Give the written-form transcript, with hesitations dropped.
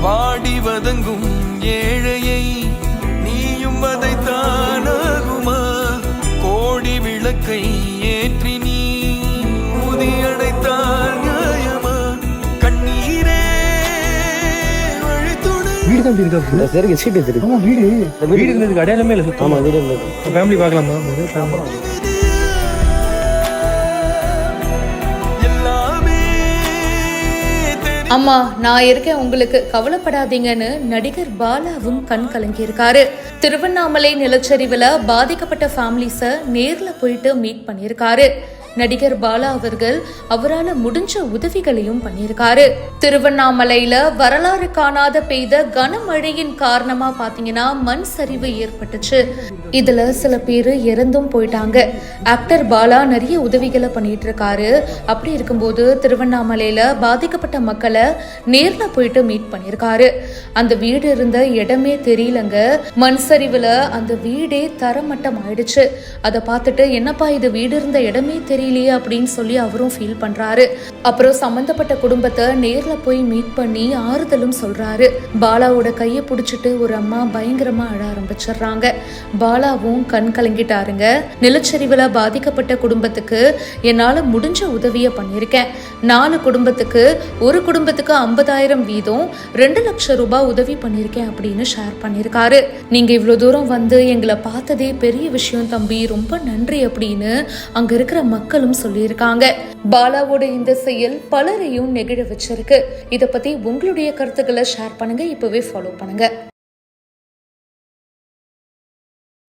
வாடி வதங்கும் ஏழையை நீயும் வதைத்தானாகுமா? கோடி விளக்கை ஏற்றி நீ ஊதியடைத்தால் நியாயமா? கண்ணீரே வழித்துணை. வீடு தான் இருக்கா? சரி சீட்டு சரி. ஆமா வீடு இருந்ததுக்கு அடையாளமே இல்லை. ஆமா வீடு இருந்தது. ஃபேமிலி பார்க்கலாமா? அம்மா நான் இருக்கேன், உங்களுக்கு கவலைப்படாதீங்கன்னு நடிகர் பாலாவும் கண் கலங்கியிருக்காரு. திருவண்ணாமலை நிலச்சரிவுல பாதிக்கப்பட்ட ஃபேமிலிஸை நேர்ல போயிட்டு மீட் பண்ணியிருக்காரு. நடிகர் பாலா அவர்கள் அவரால் முடிஞ்ச உதவிகளையும் பண்ணியிருக்காரு. திருவண்ணாமலையில வரலாறு காணாத பெய்த கனமழையின் காரணமா பாத்தீங்கன்னா மண் சரிவு ஏற்பட்டுச்சு. இதுல சில பேர் இறந்தும் போயிட்டாங்க. ஆக்டர் பாலா நிறைய உதவிகளை பண்ணிட்டு இருக்காரு. அப்படி இருக்கும்போது திருவண்ணாமலையில பாதிக்கப்பட்ட மக்களை நேர்ல போயிட்டு மீட் பண்ணியிருக்காரு. அந்த வீடு இருந்த இடமே தெரியலங்க. மண் சரிவுல அந்த வீடே தரமட்டம் ஆயிடுச்சு. அதை பார்த்துட்டு என்னப்பா இது வீடு இருந்த இடமே தெரியலையே அப்படின்னு சொல்லி அவரும் ஃபீல் பண்றாரு. அப்புறம் சம்பந்தப்பட்ட குடும்பத்தை நேர்ல போய் மீட் பண்ணி ஆறுதலும் சொல்றாரு. பாலாவோட கையை பிடிச்சிட்டு ஒரு அம்மா பயங்கரமா அழ ஆரம்பிச்சிடுறாங்க. பாலாவும் கண் கலங்கிட்டாருங்க. நிலச்சரிவுல பாதிக்கப்பட்ட குடும்பத்துக்கு என்னால முடிஞ்ச உதவியை பண்ணியிருக்கேன். 4 குடும்பத்துக்கு ஒரு குடும்பத்துக்கு 50,000 வீதம் 2 லட்சம் ரூபாய் உதவி பண்ணியிருக்கேன் அப்படின்னு ஷேர் பண்ணியிருக்காரு. நீங்க இவ்வளவு தூரம் வந்து எங்களை பார்த்ததே பெரிய விஷயம் தம்பி, ரொம்ப நன்றி அப்படின்னு அங்க இருக்கிற மக்களும் சொல்லியிருக்காங்க. பாலாவோட இந்த செயல் பலரையும் நெகிழ வச்சிருக்கு. இதை பத்தி உங்களுடைய கருத்துக்களை ஷேர் பண்ணுங்க. இப்பவே ஃபாலோ பண்ணுங்க.